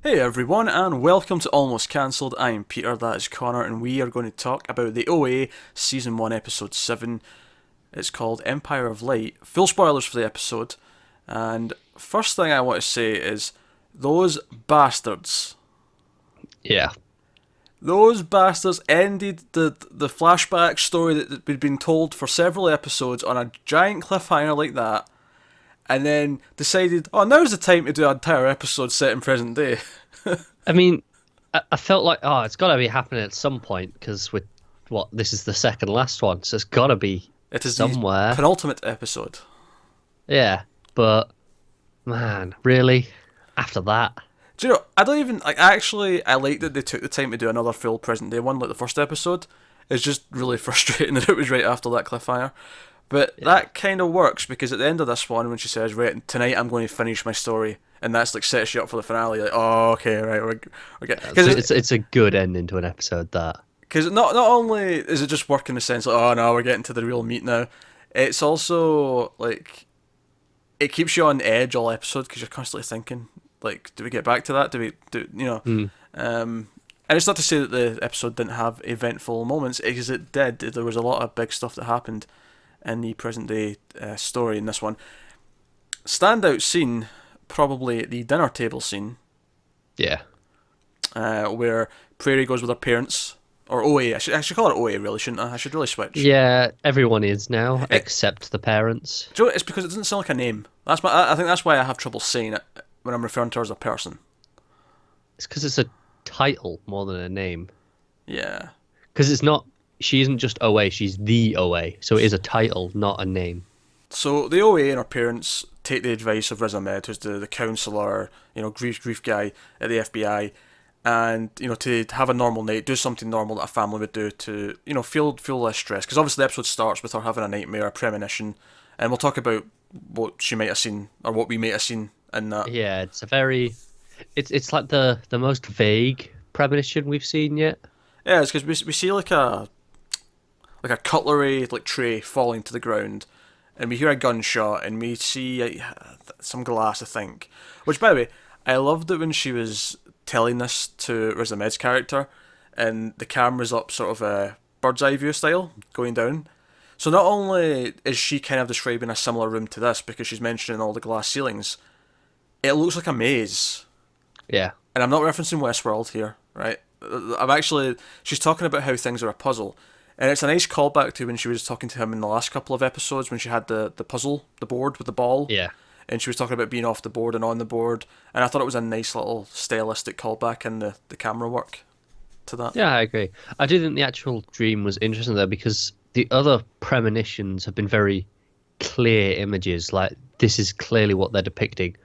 Hey everyone, and welcome to Almost Cancelled. I'm Peter, that is Connor, and we are going to talk about the OA Season 1, Episode 7. It's called Empire of Light. Full spoilers for the episode. And first thing I want to say is, those bastards. Yeah. Those bastards ended the flashback story that we'd been told for several episodes on a giant cliffhanger like that, and then decided, oh, now's the time to do an entire episode set in present day. I mean, I felt like, it's got to be happening at some point because this is the second last one, so it's got to be It is the somewhere. penultimate episode. Yeah, but man, really? After that? Do you know, I don't even, I like that they took the time to do another full present day one, like the first episode. It's just really frustrating that it was right after that cliffhanger. But Yeah. that kind of works because at the end of this one, when she says, right, tonight I'm going to finish my story, and that's like sets you up for the finale, like, oh, okay, right, we're good. So Because it's a good ending to an episode, that. not only is it just work in the sense like, oh no, we're getting to the real meat now, it's also like it keeps you on edge all episode because you're constantly thinking, like, do we get back to that? Mm. And it's not to say that the episode didn't have eventful moments, because it did. There was a lot of big stuff that happened in the present day story in this one. Standout scene, probably the dinner table scene, Yeah. where Prairie goes with her parents, or OA. I should call it OA, really, shouldn't I? I should really switch. Yeah, everyone is now, It, except the parents. do you know what? It's because it doesn't sound like a name. I think that's why I have trouble saying it when I'm referring to her as a person. It's because it's a title more than a name. Yeah. Because she isn't just OA, she's the OA. So it is a title, not a name. So the OA and her parents take the advice of Riz Ahmed, who's the counsellor, grief guy at the FBI, and to have a normal night, do something normal that a family would do to feel less stressed. Because obviously the episode starts with her having a nightmare, a premonition, and we'll talk about what she might have seen or what we might have seen in that. Yeah, it's like the most vague premonition we've seen yet. Yeah, it's because we see like a cutlery like tray falling to the ground, and we hear a gunshot, and we see some glass, I think. Which, by the way, I loved it when she was telling this to Riz Ahmed's character, and the camera's up sort of a bird's eye view style, going down. So not only is she kind of describing a similar room to this because she's mentioning all the glass ceilings, it looks like a maze. Yeah. And I'm not referencing Westworld here, right? She's talking about how things are a puzzle. And it's a nice callback to when she was talking to him in the last couple of episodes when she had the puzzle, the board with the ball. Yeah. And she was talking about being off the board and on the board. And I thought it was a nice little stylistic callback in the camera work to that. Yeah, I agree. I do think the actual dream was interesting though because the other premonitions have been very clear images. Like this is clearly what they're depicting.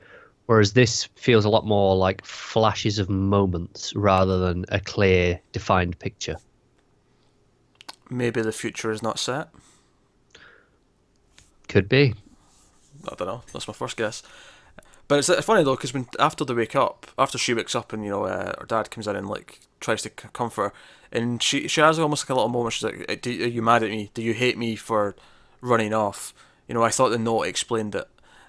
Whereas this feels a lot more like flashes of moments rather than a clear, defined picture. Maybe the future is not set. Could be. I don't know. That's my first guess. But it's funny though, because when after she wakes up and her dad comes in and like tries to comfort her, and she has almost like a little moment. She's like, "Are you mad at me? Do you hate me for running off?" I thought the note explained it,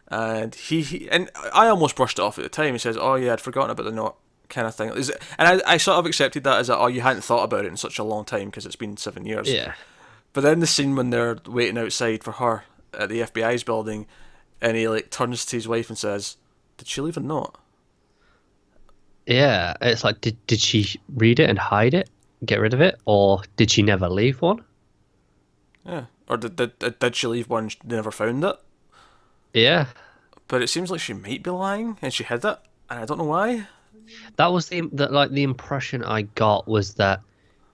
and he and I almost brushed it off at the time. He says, "Oh yeah, I'd forgotten about the note." Kind of thing. And I sort of accepted that as you hadn't thought about it in such a long time because it's been 7 years. Yeah. But then the scene when they're waiting outside for her at the FBI's building, and he like turns to his wife and says, "Did she leave a note?" Yeah. It's like, did she read it and hide it, get rid of it, or did she never leave one? Yeah. Or did she leave one? They never found it. Yeah. But it seems like she might be lying, and she hid it, and I don't know why. That was the impression I got was that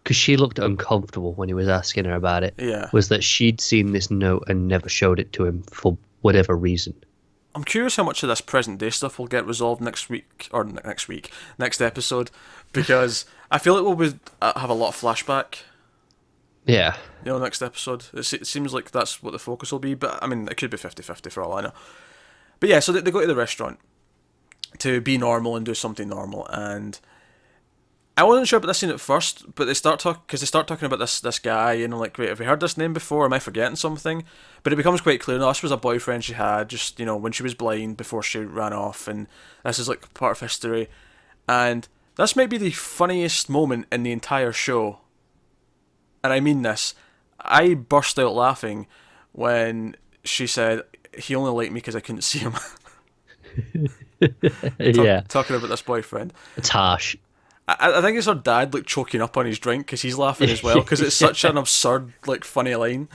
because she looked uncomfortable when he was asking her about it, Yeah. was that she'd seen this note and never showed it to him for whatever reason. I'm curious how much of this present day stuff will get resolved next episode, because I feel like we'll have a lot of flashback. Yeah. Next episode. It seems like that's what the focus will be, but I mean, it could be 50-50 for all I know. But yeah, so they go to the restaurant to be normal and do something normal, and I wasn't sure about this scene at first, but they start talking about this guy, like, wait, have we heard this name before? Am I forgetting something? But it becomes quite clear, no, this was a boyfriend she had just when she was blind before she ran off, and this is like part of history. And this might be the funniest moment in the entire show. And I mean this. I burst out laughing when she said he only liked me because I couldn't see him. Yeah, Talking about this boyfriend. it's harsh. I think it's her dad like choking up on his drink because he's laughing as well because it's such an absurd, like, funny line.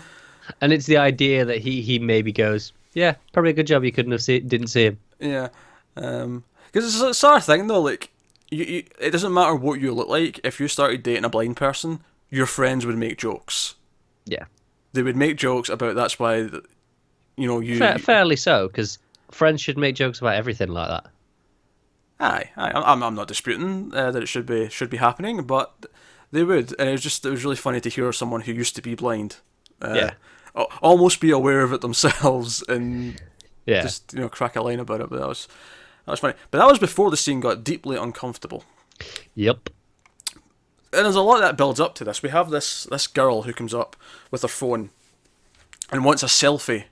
And it's the idea that he maybe goes, yeah, probably a good job you didn't see him. Yeah, because it's a sort of thing though. Like, it doesn't matter what you look like. If you started dating a blind person, your friends would make jokes. Yeah, They would make jokes about that's why, you. fairly so, because friends should make jokes about everything like that. Aye. I'm not disputing that it should be happening, but they would, and it was really funny to hear someone who used to be blind, Yeah. almost be aware of it themselves and Yeah, just crack a line about it. But that was funny. But that was before the scene got deeply uncomfortable. yep, And there's a lot that builds up to this. We have this girl who comes up with her phone and wants a selfie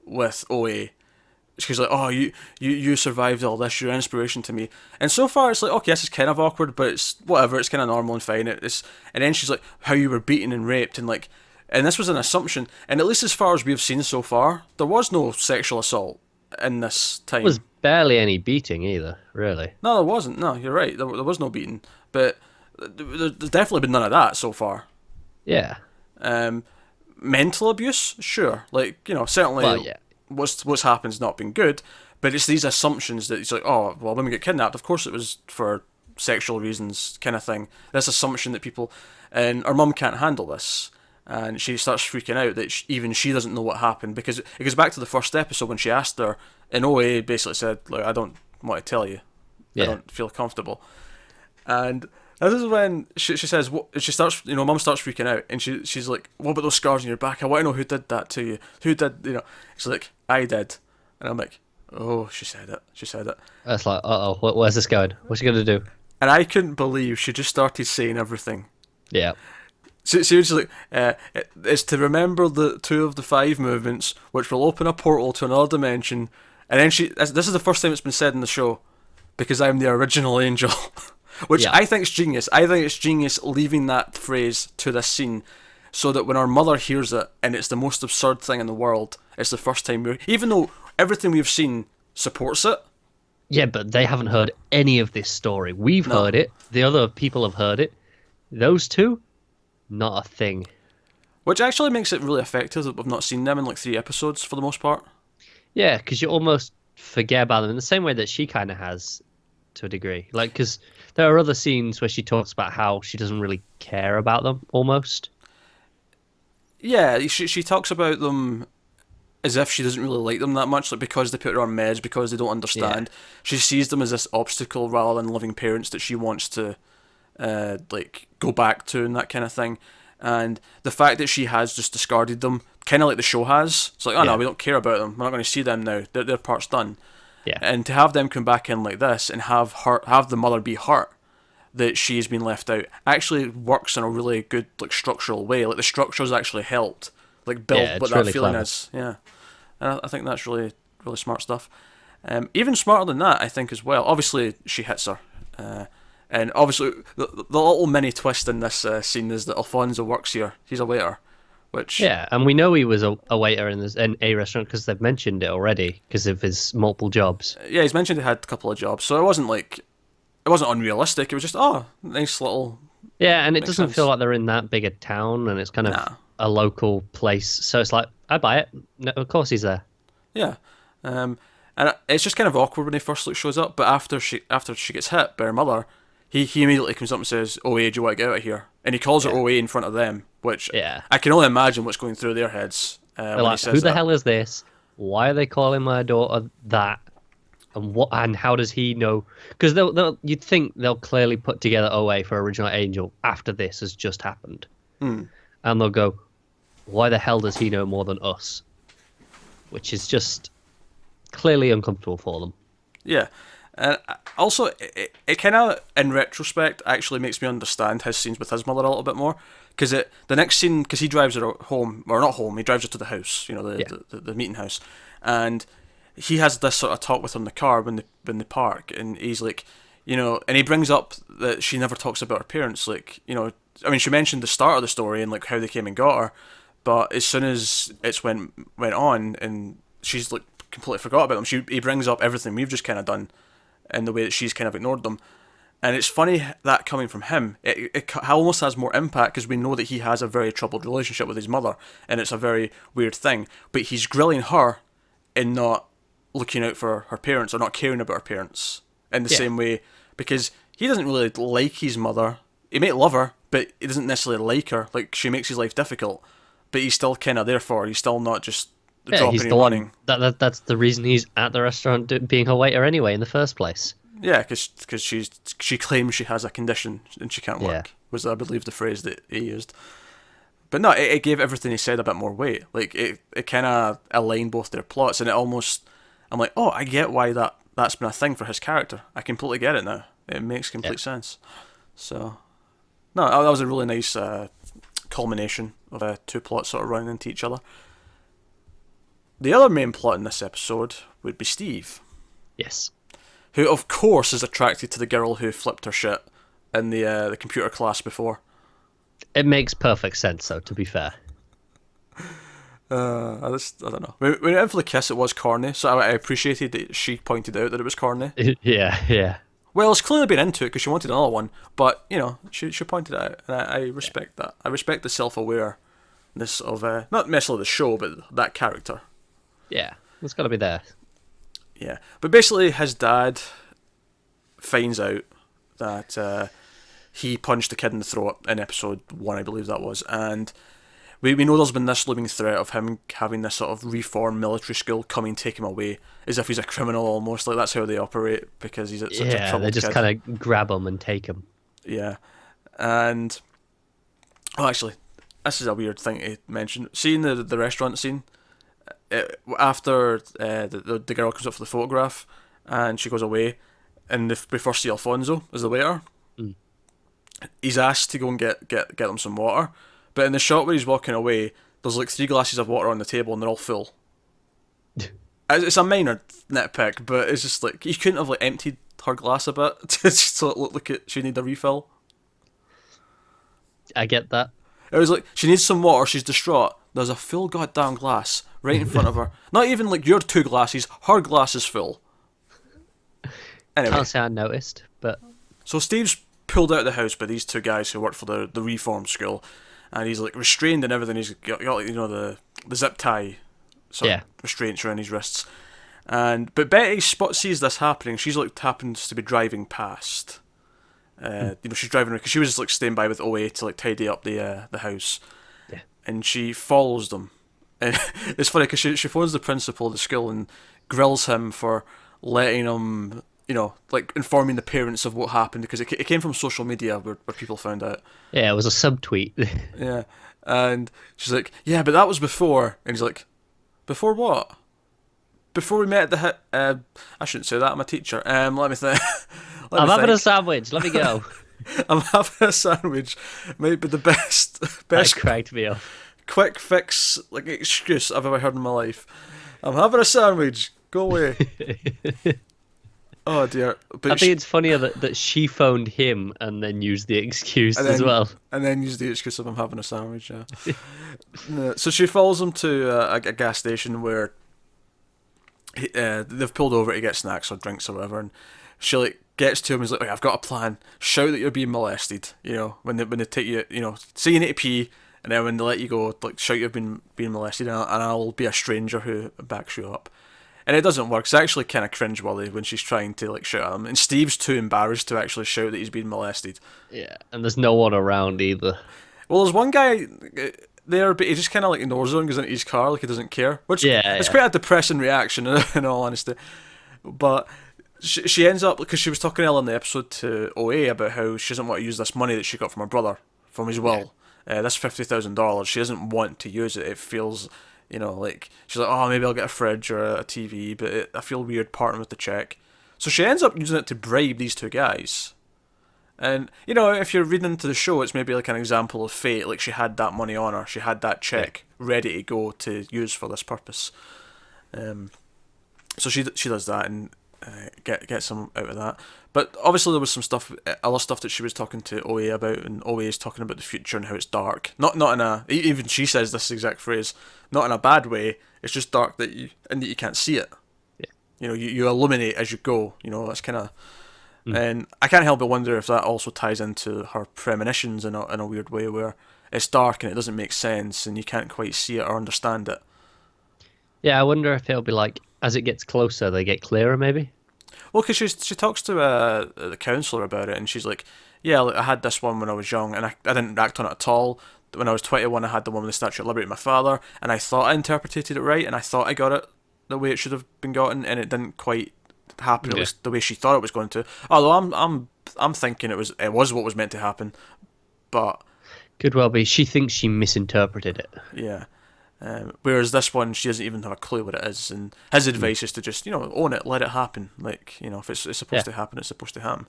with OA. She's like, "Oh, you survived all this. You're an inspiration to me." And so far, it's like, okay, this is kind of awkward, but it's whatever. It's kind of normal and fine. And then she's like, "How you were beaten and raped," and this was an assumption. And at least as far as we've seen so far, there was no sexual assault in this time. there was barely any beating either, really. No, there wasn't. No, you're right. There was no beating, but there's definitely been none of that so far. Yeah, Mental abuse, sure. Like, certainly well, yeah, what's happened's not been good, but it's these assumptions that it's like, oh, well, when we get kidnapped, of course it was for sexual reasons, kind of thing. This assumption that people, and our mum can't handle this, and she starts freaking out that even she doesn't know what happened, because it goes back to the first episode when she asked her, and OA basically said, like, I don't want to tell you. Yeah. I don't feel comfortable. And this is when she says, what, she starts, mum starts freaking out, and she's like, what about those scars on your back? I want to know who did that to you. Who did, She's like, I did. And I'm like, oh, she said it. it's like, where's this going? What's she gonna do? And I couldn't believe she just started saying everything. Yeah, So she's like, it's to remember the 2 of the 5 movements, which will open a portal to another dimension. And then this is the first time it's been said in the show, because I'm the original angel. Which Yeah. I think is genius. I think it's genius leaving that phrase to this scene, so that when our mother hears it, and it's the most absurd thing in the world, it's the first time even though everything we've seen supports it. yeah, but they haven't heard any of this story. We've heard it. The other people have heard it. Those two, not a thing. Which actually makes it really effective that we've not seen them in like 3 episodes for the most part. Yeah, because you almost forget about them in the same way that she kind of has, to a degree. Like, because there are other scenes where she talks about how she doesn't really care about them, almost. Yeah, she talks about them as if she doesn't really like them that much, like because they put her on meds, because they don't understand. She sees them as this obstacle rather than loving parents that she wants to go back to and that kind of thing. And the fact that she has just discarded them, kind of like the show has. It's like, oh no, we don't care about them. We're not going to see them now. Their part's done. Yeah. And to have them come back in like this and have the mother be hurt that she's been left out actually works in a really good like structural way. Like the structure's actually helped like build what that really feeling clever. is. Yeah, and I think that's really really smart stuff. Even smarter than that, I think as well. Obviously, she hits her, and obviously the little mini twist in this scene is that Alfonso works here. He's a waiter, which Yeah, and we know he was a waiter in a restaurant because they've mentioned it already because of his multiple jobs. yeah, he's mentioned he had a couple of jobs, so it wasn't unrealistic. It was just nice little. Yeah, and it Makes doesn't sense. feel like they're in that big a town, and it's kind of Nah. a local place. So it's like, I buy it. No, of course he's there. Yeah, and it's just kind of awkward when he first shows up. But after she gets hit by her mother, he immediately comes up and says, "OA, do you want to get out of here?" And he calls her OA in front of them, which Yeah. I can only imagine what's going through their heads They're when he like, says who the that. hell is this? Why are they calling my daughter that? And what? And how does he know? Because you'd think they'll clearly put together OA for Original Angel after this has just happened, and they'll go, why the hell does he know more than us? Which is just clearly uncomfortable for them. Yeah. And also, it kind of, in retrospect, actually makes me understand his scenes with his mother a little bit more. Because the next scene, because he drives her home, or not home, he drives her to the house, the meeting house. And he has this sort of talk with her in the car when they park. And he's like, you know, and he brings up that she never talks about her parents. Like, you know, I mean, she mentioned the start of the story and like how they came and got her, but as soon as it's went on and she's like completely forgot about them, he brings up everything we've just kind of done, and the way that she's kind of ignored them. And it's funny that coming from him, it almost has more impact because we know that he has a very troubled relationship with his mother, and it's a very weird thing. But he's grilling her in not looking out for her parents or not caring about her parents in the same way, because he doesn't really like his mother. He may love her, but he doesn't necessarily like her. Like, she makes his life difficult, but he's still kind of there for her. He's still not just dropping he's and the running. That's the reason he's at the restaurant being a waiter anyway in the first place. Yeah, because she claims she has a condition and she can't work, was, I believe, the phrase that he used. But no, it gave everything he said a bit more weight. Like, it kind of aligned both their plots, and it almost... I'm like, oh, I get why that's been a thing for his character. I completely get it now. It makes complete sense. So, no, that was a really nice culmination of two plots sort of running into each other. The other main plot in this episode would be Steve. Yes. Who, of course, is attracted to the girl who flipped her shit in the computer class before. It makes perfect sense, though, to be fair. I don't know. When it went for the kiss, it was corny, so I appreciated that she pointed out that it was corny. Yeah. Well, it's clearly been into it because she wanted another one, but, you know, she pointed it out, and I respect that. I respect the self-awareness of, not necessarily the show, but that character. Yeah, it's got to be there. Yeah, but basically his dad finds out that he punched the kid in the throat in episode 1, I believe that was, and we know there's been this looming threat of him having this sort of reformed military school come and take him away, as if he's a criminal almost, like that's how they operate, because he's such a troubled kid. They just kind of grab him and take him. Yeah, and... Oh, actually, this is a weird thing to mention. Seeing the restaurant scene... after the girl comes up for the photograph and she goes away, and we first see Alfonso as the waiter. He's asked to go and get them some water, but in the shot where he's walking away, there's like 3 glasses of water on the table and they're all full. It's a minor nitpick, but it's just like, you couldn't have like emptied her glass a bit so it looked like she needed a refill. I get that. It was like, she needs some water, she's distraught. There's a full goddamn glass right in front of her. Not even like your 2 glasses, her glass is full. Anyway. Can't say I noticed, but... So Steve's pulled out of the house by these 2 guys who work for the reform school, and he's like restrained and everything. He's got like, you know, the zip tie sort of restraints around his wrists. But Betty sees this happening. She's like happens to be driving past. You know, she's driving because she was just like staying by with OA to like tidy up the house. Yeah. And she follows them. And it's funny because she phones the principal of the school and grills him for letting him, you know, like informing the parents of what happened, because it came from social media where people found out. Yeah, it was a subtweet. Yeah. And she's like, yeah, but that was before. And he's like, before what? Before we met at the I shouldn't say that, I'm a teacher. Let me think. I'm having a sandwich, let me go. I'm having a sandwich. Might be the best That cracked me up. quick fix like excuse I've ever heard in my life. I'm having a sandwich. Go away. Oh dear. But I think it's funnier that she phoned him and then used the excuse as well. And then used the excuse of him having a sandwich, yeah. No, so she follows him to a gas station where they've pulled over to get snacks or drinks or whatever, and she like gets to him and is like, okay, I've got a plan. Shout that you're being molested, you know, when they take you, you know, say you need to pee, and then when they let you go, like shout you've been being molested, and I'll be a stranger who backs you up. And it doesn't work. It's actually kind of cringeworthy when she's trying to like shout at him, and Steve's too embarrassed to actually shout that he's been molested. Yeah, and there's no one around either. Well, there's one guy there, but he just kind of like ignores her and goes into his car like he doesn't care, which it's quite a depressing reaction in all honesty. But she ends up, because she was talking earlier in the episode to OA about how she doesn't want to use this money that she got from her brother, from his will. This $50,000, she doesn't want to use it. It feels, you know, like she's like, oh, maybe I'll get a fridge or a TV, but I feel weird parting with the check. So she ends up using it to bribe these 2 guys. And, you know, if you're reading into the show, it's maybe like an example of fate. Like, she had that money on her. She had that check ready to go to use for this purpose. So she does that, and get some out of that. But obviously there was some stuff, other stuff that she was talking to Oe about, and Oe is talking about the future and how it's dark. Not in a, even she says this exact phrase, not in a bad way. It's just dark that you can't see it. Yeah. You know, you illuminate as you go. You know, that's kind of, and I can't help but wonder if that also ties into her premonitions in a weird way, where it's dark and it doesn't make sense and you can't quite see it or understand it. Yeah, I wonder if it'll be like as it gets closer, they get clearer, maybe. Well, because she talks to the counsellor about it, and she's like, yeah, like, I had this one when I was young, and I didn't act on it at all. When I was 21, I had the one with the Statue of Liberty, my father, and I thought I interpreted it right, and I thought I got it the way it should have been gotten, and it didn't quite happen. It was the way she thought it was going to. Although I'm thinking it was what was meant to happen, but Could well be. She thinks she misinterpreted it. yeah. Whereas this one, she doesn't even have a clue what it is, and his advice is to just, own it, let it happen. Like, if it's supposed to happen, it's supposed to happen.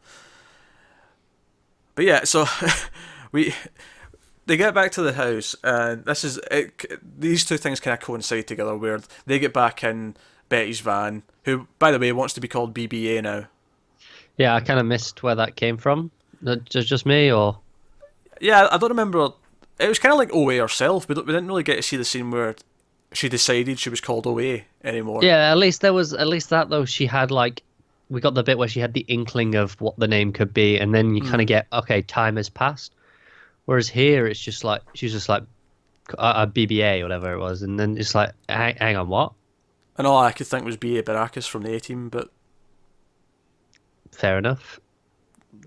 But yeah, so they get back to the house, and this is it. These two things kind of coincide together, where they get back in Betty's van, who, by the way, wants to be called BBA now. Yeah, I kind of missed where that came from. Just me, or Yeah, I don't remember. It was kind of like OA herself. We didn't really get to see the scene where she decided she was called OA anymore. yeah. At least that though. She had like, we got the bit where she had the inkling of what the name could be, and then you kind of get, okay, time has passed. Whereas here, it's just like she's just like a BBA or whatever it was, and then it's like, hang on, what? And all I could think was B.A. Baracus from the A-Team, but Fair enough.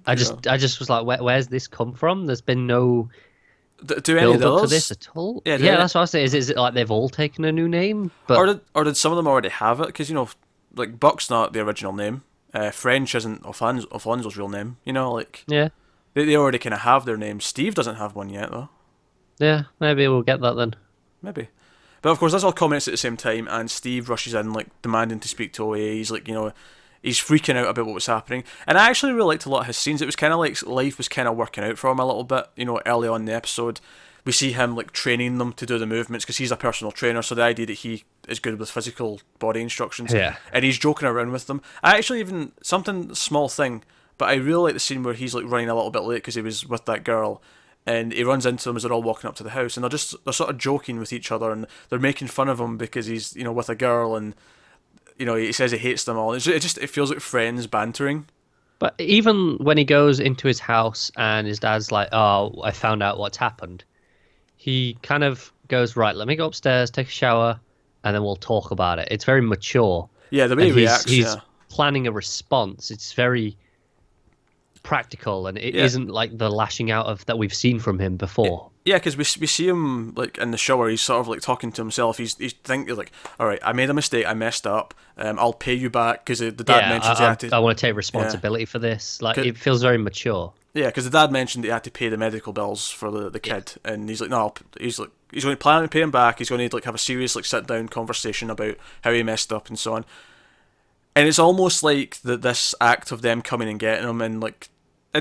I just was like, where's this come from? There's been no do any of build up to those? this at all. Yeah, That's what I was saying. Is it like they've all taken a new name? But or did some of them already have it? Because like Buck's not the original name. French isn't Alfonso's real name. Like yeah, they already kind of have their name. Steve doesn't have one yet though. yeah, maybe we'll get that then. Maybe. But of course, that's all comments at the same time, and Steve rushes in, like, demanding to speak to OA. He's like, he's freaking out about what was happening. And I actually really liked a lot of his scenes. It was kind of like life was kind of working out for him a little bit, early on in the episode. We see him, like, training them to do the movements, because he's a personal trainer, so the idea that he is good with physical body instructions. Yeah. And he's joking around with them. I actually even, something, small thing, but I really like the scene where he's, like, running a little bit late because he was with that girl. And he runs into them as they're all walking up to the house, and they're sort of joking with each other, and they're making fun of him because he's with a girl, and he says he hates them all. It feels like friends bantering. But even when he goes into his house and his dad's like, "Oh, I found out what's happened," he kind of goes, "Right, let me go upstairs, take a shower, and then we'll talk about it." It's very mature. Yeah, the way he reacts. He's planning a response. It's very practical, and it isn't like the lashing out of that we've seen from him before. Yeah, because we see him like in the shower. He's sort of like talking to himself. He's thinking like, all right, I made a mistake. I messed up. I'll pay you back because the dad mentions he had to. I want to take responsibility for this. Like it feels very mature. Yeah, because the dad mentioned that he had to pay the medical bills for the kid, and he's like, no, he's going to plan to pay him back. He's going to like have a serious like sit down conversation about how he messed up and so on. And it's almost like this act of them coming and getting him and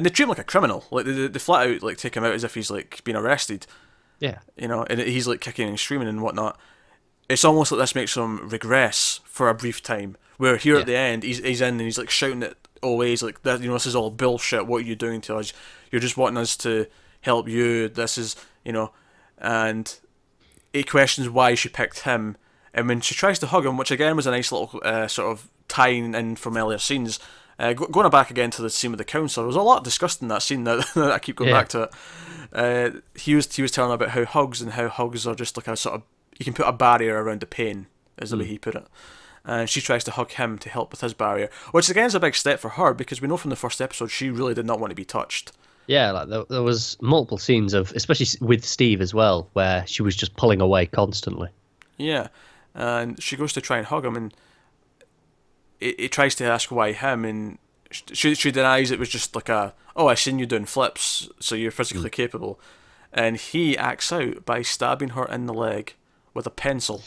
they treat him like a criminal. Like they flat out like take him out as if he's like been arrested. Yeah. And he's like kicking and screaming and whatnot. It's almost like this makes him regress for a brief time. Where here at the end, he's in and he's like shouting at always like that. This is all bullshit. What are you doing to us? You're just wanting us to help you. This is and he questions why she picked him. And when she tries to hug him, which again was a nice little sort of tying in from earlier scenes. Going back again to the scene with the counsellor, there was a lot discussed in that scene. Now that I keep going back to it, he was telling about how hugs are just like a sort of, you can put a barrier around the pain, is the way he put it. And she tries to hug him to help with his barrier, which again is a big step for her because we know from the first episode she really did not want to be touched. Yeah, like there was multiple scenes of, especially with Steve as well, where she was just pulling away constantly. Yeah, and she goes to try and hug him, and he tries to ask why him, and she denies it was just like I seen you doing flips, so you're physically capable. And he acts out by stabbing her in the leg with a pencil.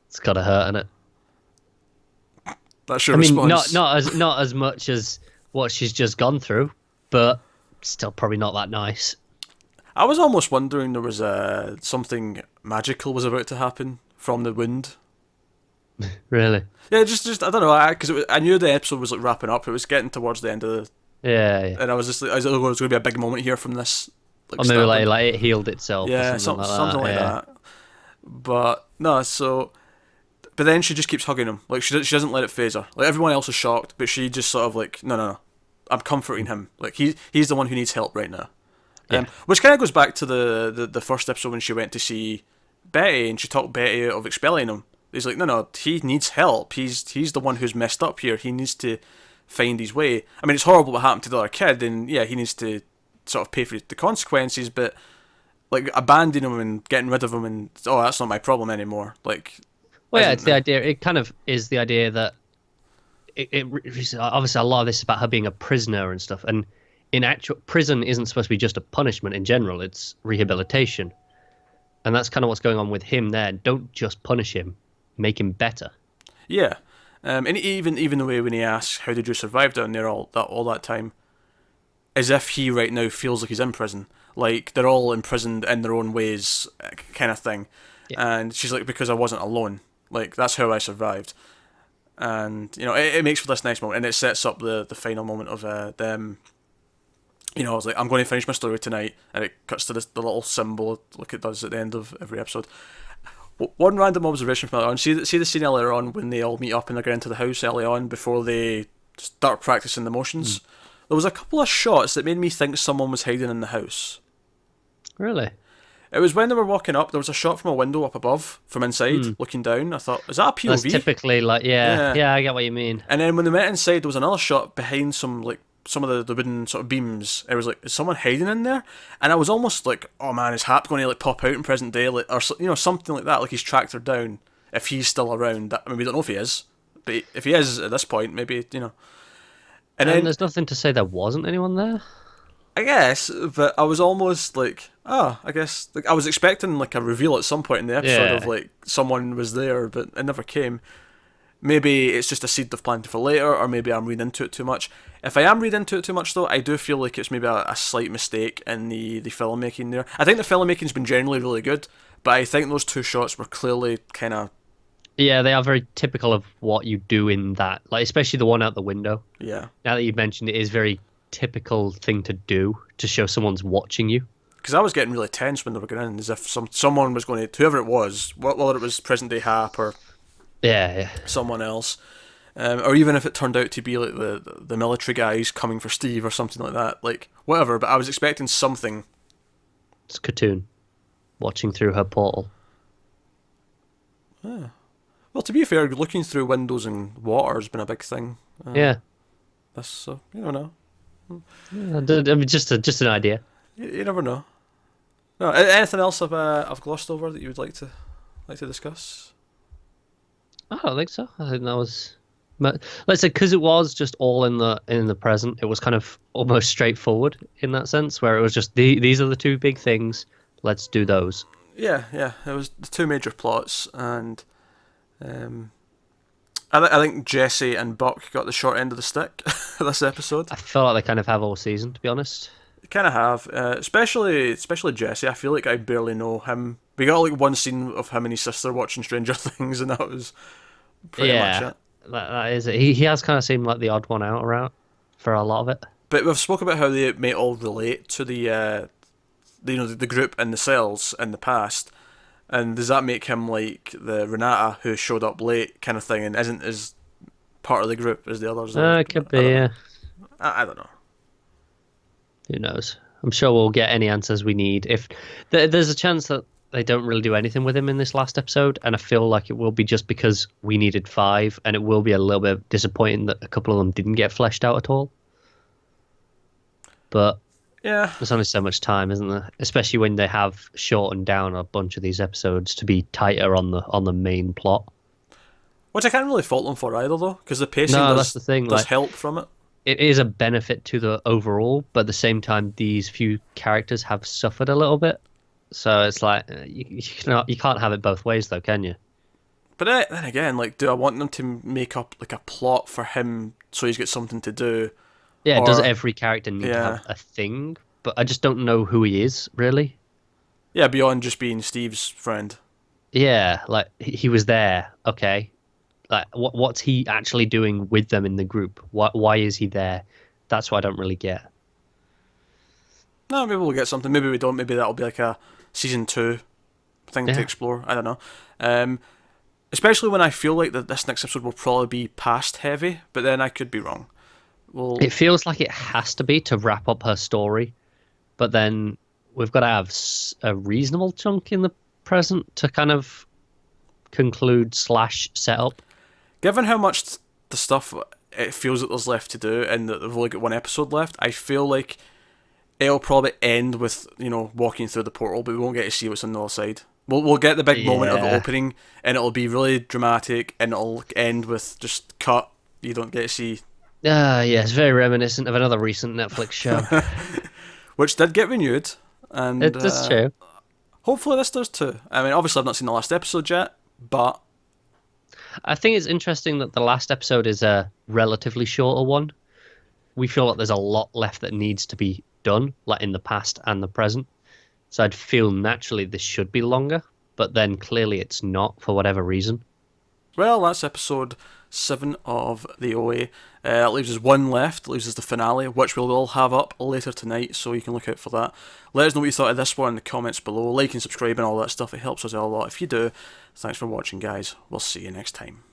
It's gotta hurt, innit? That's your response. Not as much as what she's just gone through, but still probably not that nice. I was almost wondering there was something magical was about to happen from the wound. Really? Yeah, just I don't know, because I knew the episode was like wrapping up. It was getting towards the end of the, Yeah, yeah. and I was just like, I was like, oh, there's going to be a big moment here from this, like Or maybe start. like it healed itself or Yeah, something like something that. like Yeah. that. But no, so but then she just keeps hugging him. Like she doesn't let it phase her. Like everyone else is shocked, but she just sort of like, no, no, no. I'm comforting him. Like he's the one who needs help right now. Yeah. Which kind of goes back to the first episode when she went to see Betty and she talked Betty out of expelling him. He's like, no, no, he needs help. He's the one who's messed up here. He needs to find his way. I mean, it's horrible what happened to the other kid, and yeah, he needs to sort of pay for the consequences. But like abandoning him and getting rid of him, and oh, that's not my problem anymore. Like, Well, yeah, isn't it's the idea. It kind of is the idea that obviously a lot of this is about her being a prisoner and stuff. And in actual prison isn't supposed to be just a punishment in general. It's rehabilitation, and that's kind of what's going on with him there. Don't just punish him, make him better. Yeah, and even the way when he asks, "How did you survive down there all that time?" As if he right now feels like he's in prison. Like they're all imprisoned in their own ways, kind of thing. Yeah. And she's like, because I wasn't alone. Like that's how I survived. And you know, it makes for this nice moment, and it sets up the final moment of them. You know, I was like, I'm going to finish my story tonight, and it cuts to the little symbol like it does at the end of every episode. One random observation from earlier on. See the scene earlier on when they all meet up and they get into the house early on before they start practicing the motions. There was a couple of shots that made me think someone was hiding in the house. Really? It was when they were walking up. There was a shot from a window up above, from inside, looking down. I thought, is that a POV? That's typically like yeah, I get what you mean. And then when they went inside, there was another shot behind some of the wooden sort of beams. It was like, is someone hiding in there? And I was almost like, oh man, is Hap going to like pop out in present day, like, or you know, something like that, like he's tracked her down if he's still around. I mean, we don't know if he is, but if he is at this point, maybe you know. And then there's nothing to say there wasn't anyone there. I guess, but I was almost like, I guess like I was expecting like a reveal at some point in the episode Yeah. of like someone was there, but it never came. Maybe it's just a seed they've planted for later, or maybe I'm reading into it too much. If I am reading into it too much, though, I do feel like it's maybe a slight mistake in the filmmaking there. I think the filmmaking's been generally really good, but I think those two shots were clearly kind of, Yeah, they are very typical of what you do in that, like especially the one out the window. yeah. Now that you've mentioned it, is very typical thing to do to show someone's watching you. Because I was getting really tense when they were going in, as if someone was going to, whoever it was, whether it was present day Hap or Yeah, someone else, or even if it turned out to be like the military guys coming for Steve or something like that, like whatever. But I was expecting something. it's Katoon watching through her portal. Well, to be fair, looking through windows and water has been a big thing. Yeah, This, so you don't know. I mean, just an idea. You never know. No, anything else I've glossed over that you would like to discuss? I don't think so. I think that was, let's say, because it was just all in the present. It was kind of almost straightforward in that sense, where it was just these are the two big things. Let's do those. Yeah. It was the two major plots, and I think Jesse and Buck got the short end of the stick this episode. I feel like they kind of have all season, to be honest. Kind of have, especially Jesse. I feel like I barely know him. We got like one scene of him and his sister watching Stranger Things, and that was pretty much it. That is it. He has kind of seemed like the odd one out around for a lot of it. But we've spoke about how they may all relate to the group in the cells in the past, and does that make him like the Renata who showed up late kind of thing and isn't as part of the group as the others? It could be, yeah. I don't know. Who knows? I'm sure we'll get any answers we need. If there's a chance that they don't really do anything with him in this last episode, and I feel like it will be just because we needed 5, and it will be a little bit disappointing that a couple of them didn't get fleshed out at all. But Yeah, there's only so much time, isn't there? Especially when they have shortened down a bunch of these episodes to be tighter on the main plot. which I can't really fault them for either, though, because the pacing That's the thing. does Like, help from it. it is a benefit to the overall, but at the same time, these few characters have suffered a little bit. So it's like you can't have it both ways, though, can you? But then again, like, do I want them to make up like a plot for him so he's got something to do? Yeah, does Or- every character need to Yeah. have a thing? But I just don't know who he is, really. Yeah, beyond just being Steve's friend. Yeah, like he was there, okay. Like, what's he actually doing with them in the group? Why is he there? That's what I don't really get. No, maybe we'll get something. Maybe we don't. Maybe that'll be like a season 2 thing to Yeah. explore. I don't know. Especially when I feel like that this next episode will probably be past heavy, but then I could be wrong. Well, It feels like it has to be to wrap up her story, but then we've got to have a reasonable chunk in the present to kind of conclude / set up. given how much the stuff it feels that there's left to do, and that they've only got one episode left, I feel like it'll probably end with walking through the portal, but we won't get to see what's on the other side. We'll get the big moment of the Yeah. opening, and it'll be really dramatic, and it'll end with just cut. You don't get to see, Yeah, it's very reminiscent of another recent Netflix show. which did get renewed, and That's true. hopefully this does too. I mean, obviously I've not seen the last episode yet, but I think it's interesting that the last episode is a relatively shorter one. We feel like there's a lot left that needs to be done, like in the past and the present. So I'd feel naturally this should be longer, but then clearly it's not for whatever reason. well, that's episode 7 of the OA. It leaves us one left, it leaves us the finale, which we will have up later tonight, so you can look out for that. Let us know what you thought of this one in the comments below. Like and subscribe and all that stuff, it helps us out a lot. If you do, thanks for watching, guys. We'll see you next time.